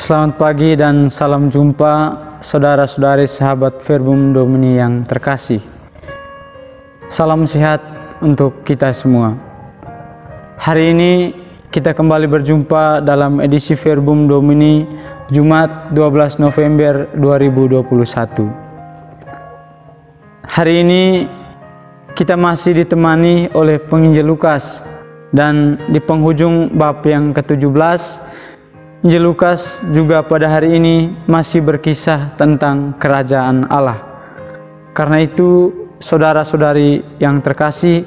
Selamat pagi dan salam jumpa saudara-saudari sahabat Verbum Domini yang terkasih. Salam sehat untuk kita semua. Hari ini kita kembali berjumpa dalam edisi Verbum Domini Jumat 12 November 2021. Hari ini kita masih ditemani oleh penginjil Lukas, dan di penghujung bab yang ke-17 Injil Lukas juga pada hari ini masih berkisah tentang kerajaan Allah. Karena itu, saudara-saudari yang terkasih,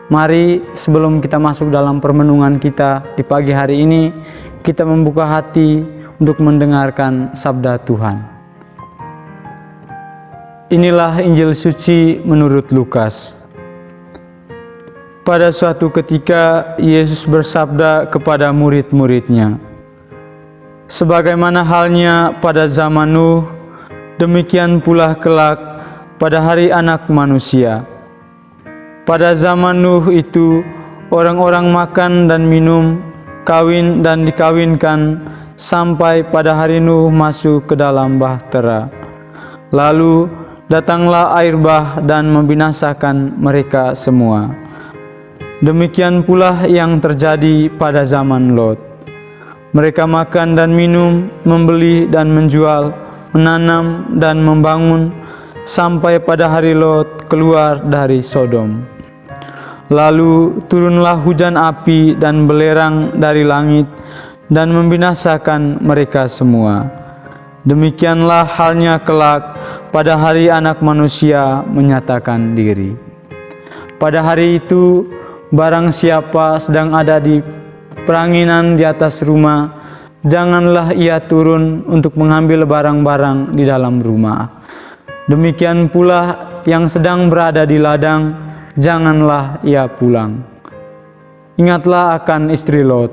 mari sebelum kita masuk dalam permenungan kita di pagi hari ini, kita membuka hati untuk mendengarkan sabda Tuhan. Inilah Injil suci menurut Lukas. Pada suatu ketika, Yesus bersabda kepada murid-muridnya, "Sebagaimana halnya pada zaman Nuh, demikian pula kelak pada hari Anak Manusia. Pada zaman Nuh itu, orang-orang makan dan minum, kawin dan dikawinkan, sampai pada hari Nuh masuk ke dalam bahtera. Lalu datanglah air bah dan membinasakan mereka semua. Demikian pula yang terjadi pada zaman Lot. Mereka makan dan minum, membeli dan menjual, menanam dan membangun, sampai pada hari Lot keluar dari Sodom. Lalu turunlah hujan api dan belerang dari langit dan membinasakan mereka semua. Demikianlah halnya kelak pada hari Anak Manusia menyatakan diri. Pada hari itu, barang siapa sedang ada di peranginan di atas rumah, janganlah ia turun untuk mengambil barang-barang di dalam rumah. Demikian pula yang sedang berada di ladang, janganlah ia pulang. Ingatlah akan istri Lot.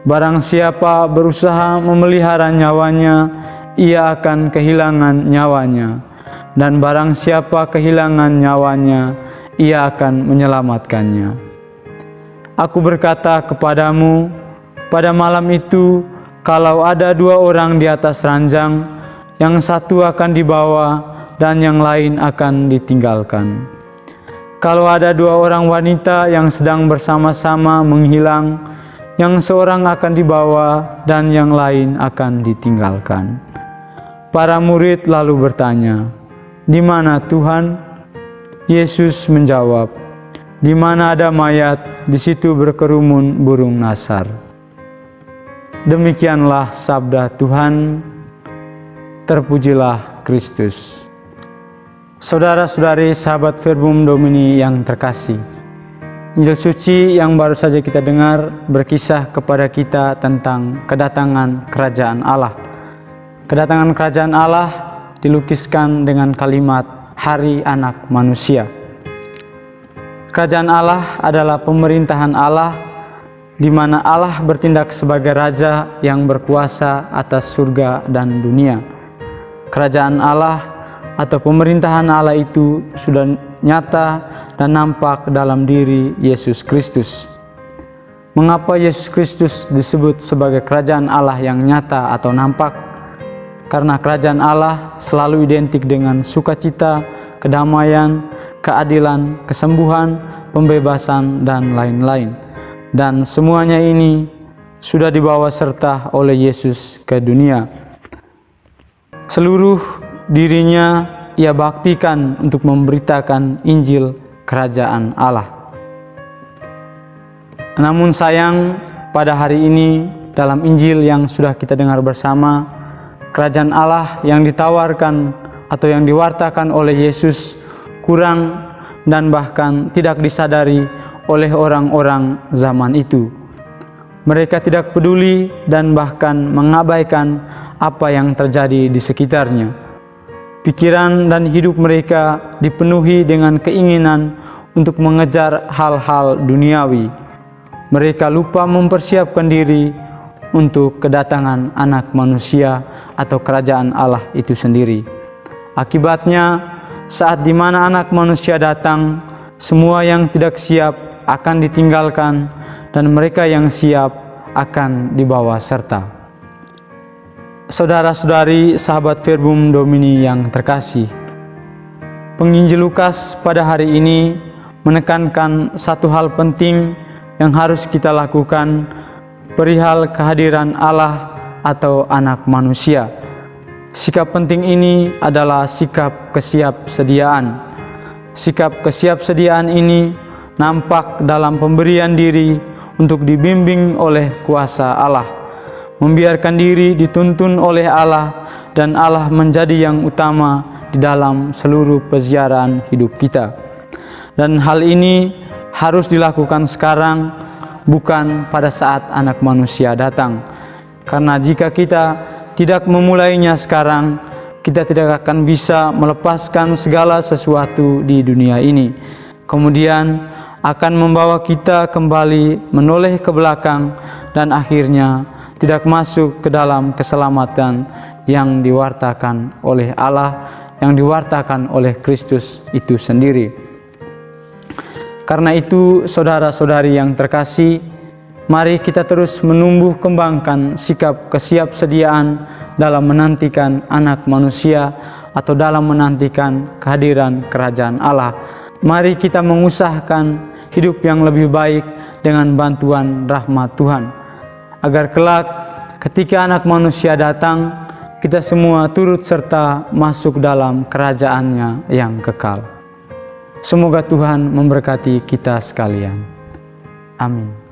Barang siapa berusaha memelihara nyawanya, ia akan kehilangan nyawanya. Dan barang siapa kehilangan nyawanya, ia akan menyelamatkannya. Aku berkata kepadamu, pada malam itu, kalau ada dua orang di atas ranjang, yang satu akan dibawa dan yang lain akan ditinggalkan. Kalau ada dua orang wanita yang sedang bersama-sama menghilang, yang seorang akan dibawa dan yang lain akan ditinggalkan." Para murid lalu bertanya, "Di mana Tuhan?" Yesus menjawab, "Di mana ada mayat, di situ berkerumun burung nasar." Demikianlah sabda Tuhan. Terpujilah Kristus. Saudara-saudari sahabat Verbum Domini yang terkasih, Injil suci yang baru saja kita dengar berkisah kepada kita tentang kedatangan kerajaan Allah. Kedatangan kerajaan Allah dilukiskan dengan kalimat hari Anak Manusia. Kerajaan Allah adalah pemerintahan Allah, di mana Allah bertindak sebagai Raja yang berkuasa atas surga dan dunia. Kerajaan Allah atau pemerintahan Allah itu sudah nyata dan nampak dalam diri Yesus Kristus. Mengapa Yesus Kristus disebut sebagai kerajaan Allah yang nyata atau nampak? Karena kerajaan Allah selalu identik dengan sukacita, kedamaian, keadilan, kesembuhan, pembebasan, dan lain-lain. Dan semuanya ini sudah dibawa serta oleh Yesus ke dunia. Seluruh dirinya ia baktikan untuk memberitakan Injil kerajaan Allah. Namun sayang, pada hari ini dalam Injil yang sudah kita dengar bersama, kerajaan Allah yang ditawarkan atau yang diwartakan oleh Yesus kurang dan bahkan tidak disadari oleh orang-orang zaman itu. Mereka tidak peduli dan bahkan mengabaikan apa yang terjadi di sekitarnya. Pikiran dan hidup mereka dipenuhi dengan keinginan untuk mengejar hal-hal duniawi. Mereka lupa mempersiapkan diri untuk kedatangan Anak Manusia atau kerajaan Allah itu sendiri. Akibatnya, saat di mana Anak Manusia datang, semua yang tidak siap akan ditinggalkan dan mereka yang siap akan dibawa serta. Saudara-saudari sahabat Verbum Domini yang terkasih, Penginjil Lukas pada hari ini menekankan satu hal penting yang harus kita lakukan perihal kehadiran Allah atau anak manusia. Sikap penting ini adalah sikap kesiapsediaan. Sikap kesiapsediaan ini nampak dalam pemberian diri untuk dibimbing oleh kuasa Allah, membiarkan diri dituntun oleh Allah, dan Allah menjadi yang utama di dalam seluruh peziarah hidup kita. Dan hal ini harus dilakukan sekarang, bukan pada saat anak manusia datang. Karena jika kita tidak memulainya sekarang, kita tidak akan bisa melepaskan segala sesuatu di dunia ini. Kemudian akan membawa kita kembali menoleh ke belakang dan akhirnya tidak masuk ke dalam keselamatan yang diwartakan oleh Allah, yang diwartakan oleh Kristus itu sendiri. Karena itu, saudara-saudari yang terkasih, mari kita terus menumbuh kembangkan sikap kesiapsediaan dalam menantikan anak manusia atau dalam menantikan kehadiran kerajaan Allah. Mari kita mengusahakan hidup yang lebih baik dengan bantuan rahmat Tuhan, agar kelak ketika anak manusia datang, kita semua turut serta masuk dalam kerajaannya yang kekal. Semoga Tuhan memberkati kita sekalian. Amin.